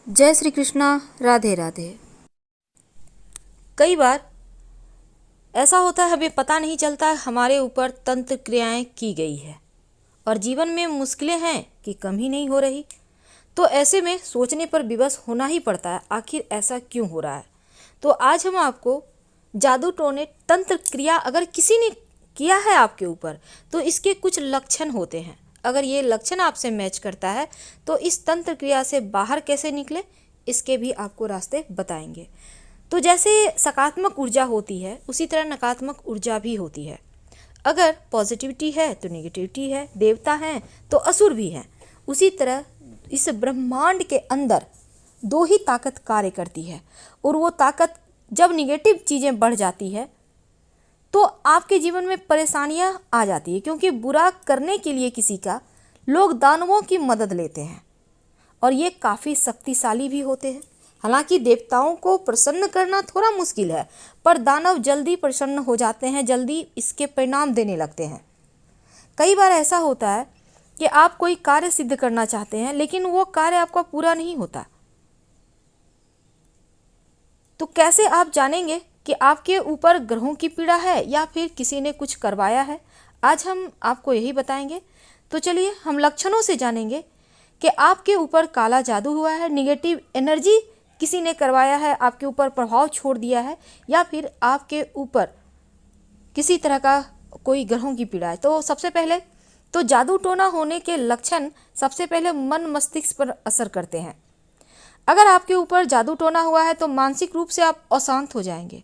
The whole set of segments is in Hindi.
जय श्री कृष्णा। राधे राधे। कई बार ऐसा होता है हमें पता नहीं चलता हमारे ऊपर तंत्र क्रियाएं की गई है और जीवन में मुश्किलें हैं कि कम ही नहीं हो रही। तो ऐसे में सोचने पर विवश होना ही पड़ता है, आखिर ऐसा क्यों हो रहा है। तो आज हम आपको जादू टोने तंत्र क्रिया अगर किसी ने किया है आपके ऊपर तो इसके कुछ लक्षण होते हैं। अगर ये लक्षण आपसे मैच करता है तो इस तंत्र क्रिया से बाहर कैसे निकले इसके भी आपको रास्ते बताएंगे। तो जैसे सकारात्मक ऊर्जा होती है उसी तरह नकारात्मक ऊर्जा भी होती है। अगर पॉजिटिविटी है तो नेगेटिविटी है, देवता हैं तो असुर भी हैं। उसी तरह इस ब्रह्मांड के अंदर दो ही ताकत कार्य करती है और वो ताकत जब निगेटिव चीज़ें बढ़ जाती है तो आपके जीवन में परेशानियां आ जाती है, क्योंकि बुरा करने के लिए किसी का लोग दानवों की मदद लेते हैं और ये काफ़ी शक्तिशाली भी होते हैं। हालांकि देवताओं को प्रसन्न करना थोड़ा मुश्किल है, पर दानव जल्दी प्रसन्न हो जाते हैं, जल्दी इसके परिणाम देने लगते हैं। कई बार ऐसा होता है कि आप कोई कार्य सिद्ध करना चाहते हैं लेकिन वो कार्य आपका पूरा नहीं होता। तो कैसे आप जानेंगे कि आपके ऊपर ग्रहों की पीड़ा है या फिर किसी ने कुछ करवाया है? आज हम आपको यही बताएंगे। तो चलिए हम लक्षणों से जानेंगे कि आपके ऊपर काला जादू हुआ है, निगेटिव एनर्जी किसी ने करवाया है, आपके ऊपर प्रभाव छोड़ दिया है, या फिर आपके ऊपर किसी तरह का कोई ग्रहों की पीड़ा है। तो सबसे पहले तो जादू टोना होने के लक्षण सबसे पहले मन मस्तिष्क पर असर करते हैं। अगर आपके ऊपर जादू टोना हुआ है तो मानसिक रूप से आप अशांत हो जाएंगे।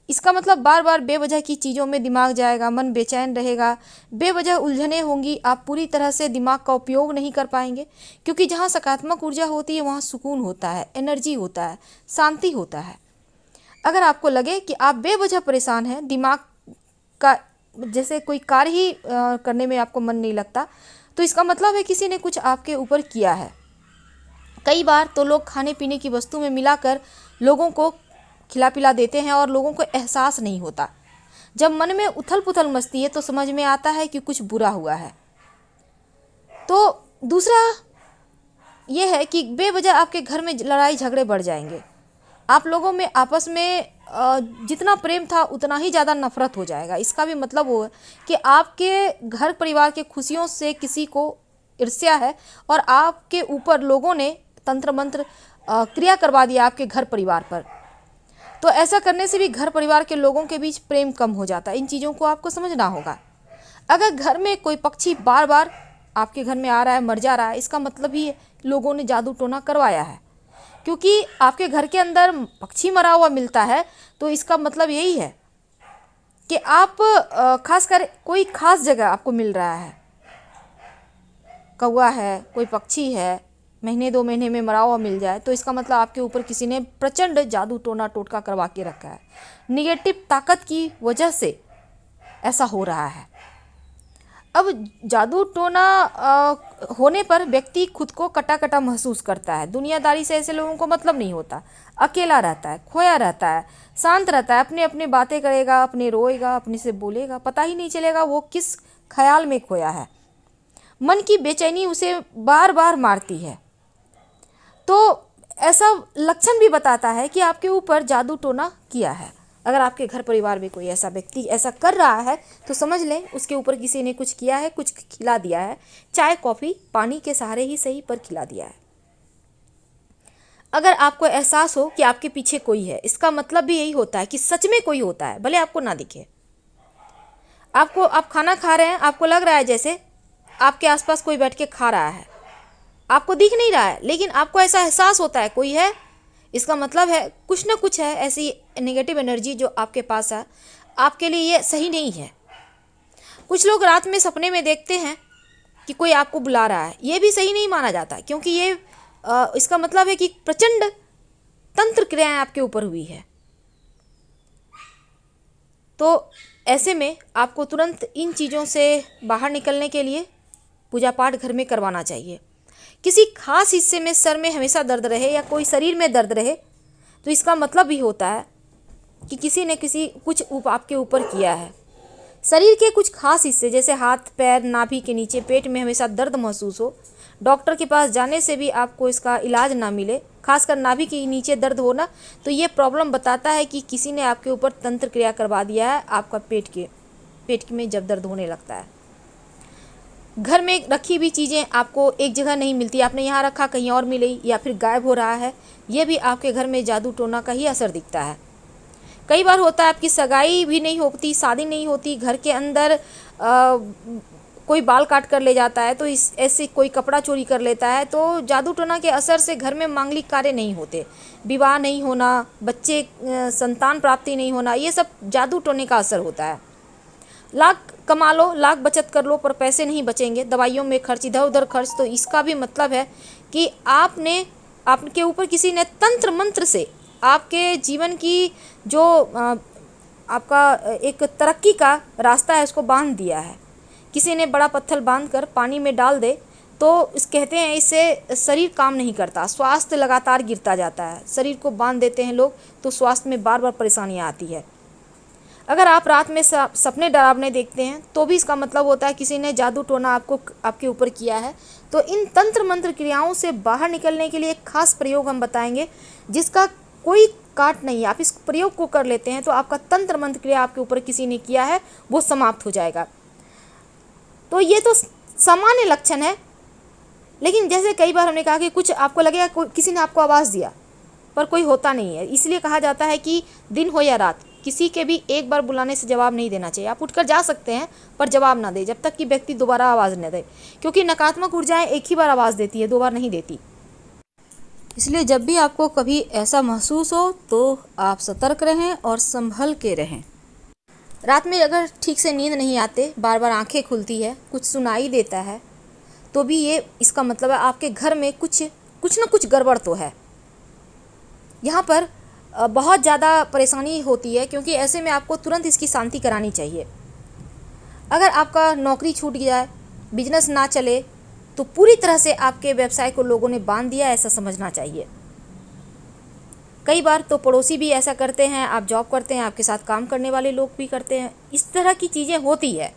इसका मतलब बार बार बेवजह की चीज़ों में दिमाग जाएगा, मन बेचैन रहेगा, बेवजह उलझने होंगी, आप पूरी तरह से दिमाग का उपयोग नहीं कर पाएंगे। क्योंकि जहाँ सकारात्मक ऊर्जा होती है वहाँ सुकून होता है, एनर्जी होता है, शांति होता है। अगर आपको लगे कि आप बेवजह परेशान हैं, दिमाग का जैसे कोई कार्य ही करने में आपको मन नहीं लगता, तो इसका मतलब है किसी ने कुछ आपके ऊपर किया है। कई बार तो लोग खाने पीने की वस्तु में मिलाकर लोगों को खिला पिला देते हैं और लोगों को एहसास नहीं होता। जब मन में उथल पुथल मचती है तो समझ में आता है कि कुछ बुरा हुआ है। तो दूसरा यह है कि बेवजह आपके घर में लड़ाई झगड़े बढ़ जाएंगे। आप लोगों में आपस में जितना प्रेम था उतना ही ज़्यादा नफरत हो जाएगा। इसका भी मतलब वो है कि आपके घर परिवार के खुशियों से किसी को ईर्ष्या है और आपके ऊपर लोगों ने तंत्र मंत्र क्रिया करवा दिया आपके घर परिवार पर। तो ऐसा करने से भी घर परिवार के लोगों के बीच प्रेम कम हो जाता है। इन चीज़ों को आपको समझना होगा। अगर घर में कोई पक्षी बार बार आपके घर में आ रहा है, मर जा रहा है, इसका मतलब ही लोगों ने जादू टोना करवाया है। क्योंकि आपके घर के अंदर पक्षी मरा हुआ मिलता है तो इसका मतलब यही है कि आप खासकर कोई खास जगह आपको मिल रहा है, कौवा है, कोई पक्षी है, महीने 2 महीने में मरा हुआ मिल जाए तो इसका मतलब आपके ऊपर किसी ने प्रचंड जादू टोना टोटका करवा के रखा है। निगेटिव ताकत की वजह से ऐसा हो रहा है। अब जादू टोना होने पर व्यक्ति खुद को कटा कटा महसूस करता है। दुनियादारी से ऐसे लोगों को मतलब नहीं होता, अकेला रहता है, खोया रहता है, शांत रहता है, अपने अपने बातें करेगा, अपने रोएगा, अपने से बोलेगा, पता ही नहीं चलेगा वो किस ख्याल में खोया है। मन की बेचैनी उसे बार बार मारती है। तो ऐसा लक्षण भी बताता है कि आपके ऊपर जादू टोना किया है। अगर आपके घर परिवार में कोई ऐसा व्यक्ति ऐसा कर रहा है तो समझ लें उसके ऊपर किसी ने कुछ किया है, कुछ खिला दिया है, चाय कॉफ़ी पानी के सहारे ही सही पर खिला दिया है। अगर आपको एहसास हो कि आपके पीछे कोई है, इसका मतलब भी यही होता है कि सच में कोई होता है, भले आपको ना दिखे। आप खाना खा रहे हैं, आपको लग रहा है जैसे आपके आसपास कोई बैठ के खा रहा है, आपको दिख नहीं रहा है लेकिन आपको ऐसा एहसास होता है कोई है। इसका मतलब है कुछ ना कुछ है, ऐसी नेगेटिव एनर्जी जो आपके पास है, आपके लिए ये सही नहीं है। कुछ लोग रात में सपने में देखते हैं कि कोई आपको बुला रहा है, ये भी सही नहीं माना जाता, क्योंकि ये इसका मतलब है कि प्रचंड तंत्र क्रियाएं आपके ऊपर हुई है। तो ऐसे में आपको तुरंत इन चीज़ों से बाहर निकलने के लिए पूजा पाठ घर में करवाना चाहिए। किसी खास हिस्से में सर में हमेशा दर्द रहे या कोई शरीर में दर्द रहे तो इसका मतलब भी होता है कि किसी ने कुछ आपके ऊपर किया है। शरीर के कुछ खास हिस्से जैसे हाथ, पैर, नाभि के नीचे, पेट में हमेशा दर्द महसूस हो, डॉक्टर के पास जाने से भी आपको इसका इलाज ना मिले, खासकर नाभि के नीचे दर्द होना, तो ये प्रॉब्लम बताता है कि किसी ने आपके ऊपर तंत्र क्रिया करवा दिया है। आपका पेट में जब दर्द होने लगता है, घर में रखी हुई चीज़ें आपको एक जगह नहीं मिलती, आपने यहाँ रखा कहीं और मिली, या फिर गायब हो रहा है, ये भी आपके घर में जादू टोना का ही असर दिखता है। कई बार होता है आपकी सगाई भी नहीं होती, शादी नहीं होती, घर के अंदर कोई बाल काट कर ले जाता है, तो ऐसे कोई कपड़ा चोरी कर लेता है, तो जादू टोना के असर से घर में मांगलिक कार्य नहीं होते, विवाह नहीं होना, बच्चे संतान प्राप्ति नहीं होना, ये सब जादू टोने का असर होता है। लाख कमा लो, लाख बचत कर लो, पर पैसे नहीं बचेंगे, दवाइयों में खर्च, इधर उधर खर्च, तो इसका भी मतलब है कि आपके ऊपर किसी ने तंत्र मंत्र से आपके जीवन की जो आपका एक तरक्की का रास्ता है उसको बांध दिया है। किसी ने बड़ा पत्थर बांध कर पानी में डाल दे तो कहते हैं इससे शरीर काम नहीं करता, स्वास्थ्य लगातार गिरता जाता है। शरीर को बांध देते हैं लोग तो स्वास्थ्य में बार बार परेशानियाँ आती है। अगर आप रात में सपने डरावने देखते हैं तो भी इसका मतलब होता है किसी ने जादू टोना आपके ऊपर किया है। तो इन तंत्र मंत्र क्रियाओं से बाहर निकलने के लिए एक खास प्रयोग हम बताएंगे जिसका कोई काट नहीं है। आप इस प्रयोग को कर लेते हैं तो आपका तंत्र मंत्र क्रिया आपके ऊपर किसी ने किया है वो समाप्त हो जाएगा। तो ये तो सामान्य लक्षण है, लेकिन जैसे कई बार हमने कहा कि कुछ आपको लगेगा किसी ने आपको आवाज़ दिया पर कोई होता नहीं है, इसलिए कहा जाता है कि दिन हो या रात किसी के भी एक बार बुलाने से जवाब नहीं देना चाहिए। आप उठकर जा सकते हैं पर जवाब ना दें जब तक कि व्यक्ति दोबारा आवाज़ न दे, क्योंकि नकारात्मक ऊर्जाएं एक ही बार आवाज़ देती है, दो बार नहीं देती। इसलिए जब भी आपको कभी ऐसा महसूस हो तो आप सतर्क रहें और संभल के रहें। रात में अगर ठीक से नींद नहीं आते, बार बार आंखें खुलती है, कुछ सुनाई देता है, तो भी ये इसका मतलब है आपके घर में कुछ न कुछ गड़बड़ तो है। यहाँ पर बहुत ज़्यादा परेशानी होती है, क्योंकि ऐसे में आपको तुरंत इसकी शांति करानी चाहिए। अगर आपका नौकरी छूट जाए, बिजनेस ना चले, तो पूरी तरह से आपके व्यवसाय को लोगों ने बांध दिया, ऐसा समझना चाहिए। कई बार तो पड़ोसी भी ऐसा करते हैं, आप जॉब करते हैं, आपके साथ काम करने वाले लोग भी करते हैं, इस तरह की चीज़ें होती है।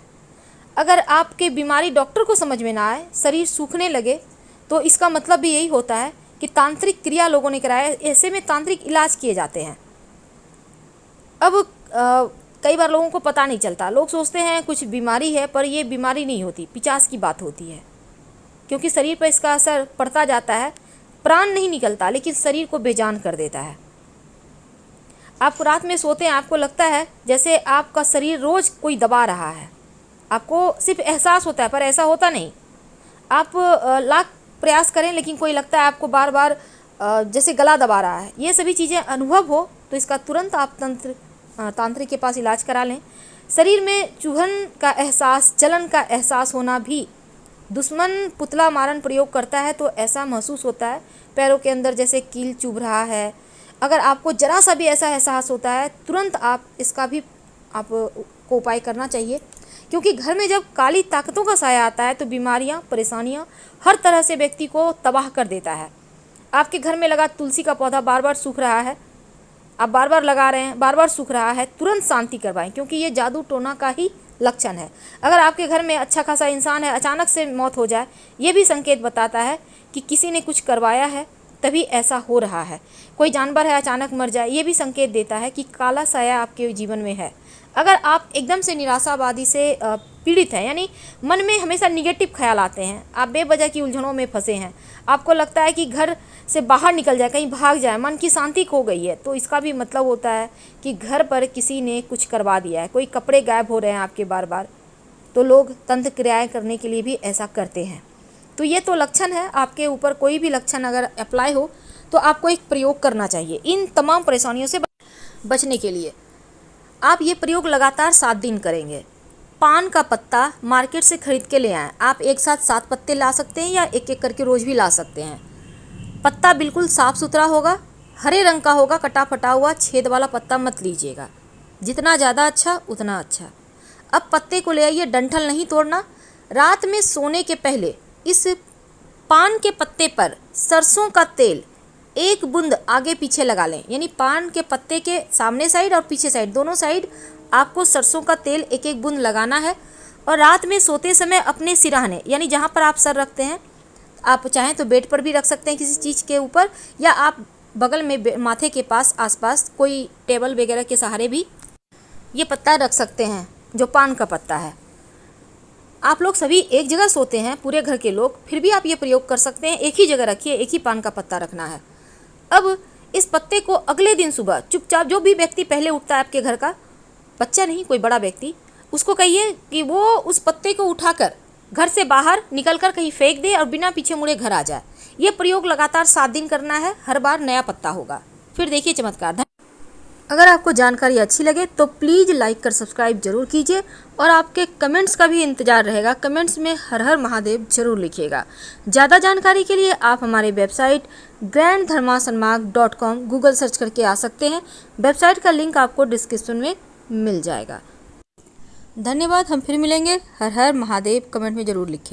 अगर आपके बीमारी डॉक्टर को समझ में ना आए, शरीर सूखने लगे, तो इसका मतलब भी यही होता है कि तांत्रिक क्रिया लोगों ने कराया। ऐसे में तांत्रिक इलाज किए जाते हैं। अब कई बार लोगों को पता नहीं चलता, लोग सोचते हैं कुछ बीमारी है, पर ये बीमारी नहीं होती, पिचास की बात होती है, क्योंकि शरीर पर इसका असर पड़ता जाता है। प्राण नहीं निकलता, लेकिन शरीर को बेजान कर देता है। आप रात में सोते हैं, आपको लगता है जैसे आपका शरीर रोज कोई दबा रहा है, आपको सिर्फ एहसास होता है पर ऐसा होता नहीं। आप लाख प्रयास करें लेकिन कोई लगता है आपको बार बार जैसे गला दबा रहा है। ये सभी चीज़ें अनुभव हो तो इसका तुरंत आप तांत्रिक के पास इलाज करा लें। शरीर में चुभन का एहसास, जलन का एहसास होना भी, दुश्मन पुतला मारन प्रयोग करता है तो ऐसा महसूस होता है। पैरों के अंदर जैसे कील चुभ रहा है, अगर आपको जरा सा भी ऐसा एहसास होता है, तुरंत आप इसका भी आपको उपाय करना चाहिए, क्योंकि घर में जब काली ताकतों का साया आता है तो बीमारियां, परेशानियां हर तरह से व्यक्ति को तबाह कर देता है। आपके घर में लगा तुलसी का पौधा बार बार सूख रहा है, आप बार बार लगा रहे हैं, बार बार सूख रहा है, तुरंत शांति करवाएं, क्योंकि ये जादू टोना का ही लक्षण है। अगर आपके घर में अच्छा खासा इंसान है, अचानक से मौत हो जाए, ये भी संकेत बताता है कि किसी ने कुछ करवाया है, तभी ऐसा हो रहा है। कोई जानवर है अचानक मर जाए, ये भी संकेत देता है कि काला साया आपके जीवन में है। अगर आप एकदम से निराशावादी से पीड़ित हैं, यानी मन में हमेशा निगेटिव ख्याल आते हैं, आप बेवजह की उलझनों में फंसे हैं, आपको लगता है कि घर से बाहर निकल जाए, कहीं भाग जाए, मन की शांति खो गई है, तो इसका भी मतलब होता है कि घर पर किसी ने कुछ करवा दिया है। कोई कपड़े गायब हो रहे हैं आपके बार बार, तो लोग तंत्र क्रियाएँ करने के लिए भी ऐसा करते हैं। तो ये तो लक्षण है। आपके ऊपर कोई भी लक्षण अगर अप्लाई हो तो आपको एक प्रयोग करना चाहिए इन तमाम परेशानियों से बचने के लिए। आप ये प्रयोग लगातार 7 दिन करेंगे। पान का पत्ता मार्केट से खरीद के ले आएँ। आप एक साथ 7 पत्ते ला सकते हैं या एक एक करके रोज भी ला सकते हैं। पत्ता बिल्कुल साफ़ सुथरा होगा, हरे रंग का होगा, कटा फटा हुआ छेद वाला पत्ता मत लीजिएगा, जितना ज़्यादा अच्छा उतना अच्छा। अब पत्ते को ले आइए, डंठल नहीं तोड़ना। रात में सोने के पहले इस पान के पत्ते पर सरसों का तेल 1 बूंद आगे पीछे लगा लें, यानी पान के पत्ते के सामने साइड और पीछे साइड, दोनों साइड आपको सरसों का तेल 1-1 बूंद लगाना है। और रात में सोते समय अपने सिरहाने, यानी जहाँ पर आप सर रखते हैं, आप चाहें तो बेड पर भी रख सकते हैं किसी चीज़ के ऊपर, या आप बगल में माथे के पास आसपास कोई टेबल वगैरह के सहारे भी ये पत्ता रख सकते हैं, जो पान का पत्ता है। आप लोग सभी एक जगह सोते हैं, पूरे घर के लोग, फिर भी आप ये प्रयोग कर सकते हैं। एक ही जगह रखिए, एक ही पान का पत्ता रखना है। अब इस पत्ते को अगले दिन सुबह चुपचाप, जो भी व्यक्ति पहले उठता है आपके घर का, बच्चा नहीं कोई बड़ा व्यक्ति, उसको कहिए कि वो उस पत्ते को उठाकर घर से बाहर निकलकर कहीं फेंक दे और बिना पीछे मुड़े घर आ जाए। ये प्रयोग लगातार 7 दिन करना है, हर बार नया पत्ता होगा। फिर देखिए चमत्कार। अगर आपको जानकारी अच्छी लगे तो प्लीज़ लाइक कर सब्सक्राइब जरूर कीजिए, और आपके कमेंट्स का भी इंतज़ार रहेगा। कमेंट्स में हर हर महादेव जरूर लिखिएगा। ज़्यादा जानकारी के लिए आप हमारे वेबसाइट granddharmasanmarg.com गूगल सर्च करके आ सकते हैं। वेबसाइट का लिंक आपको डिस्क्रिप्शन में मिल जाएगा। धन्यवाद। हम फिर मिलेंगे। हर हर महादेव कमेंट में ज़रूर लिखें।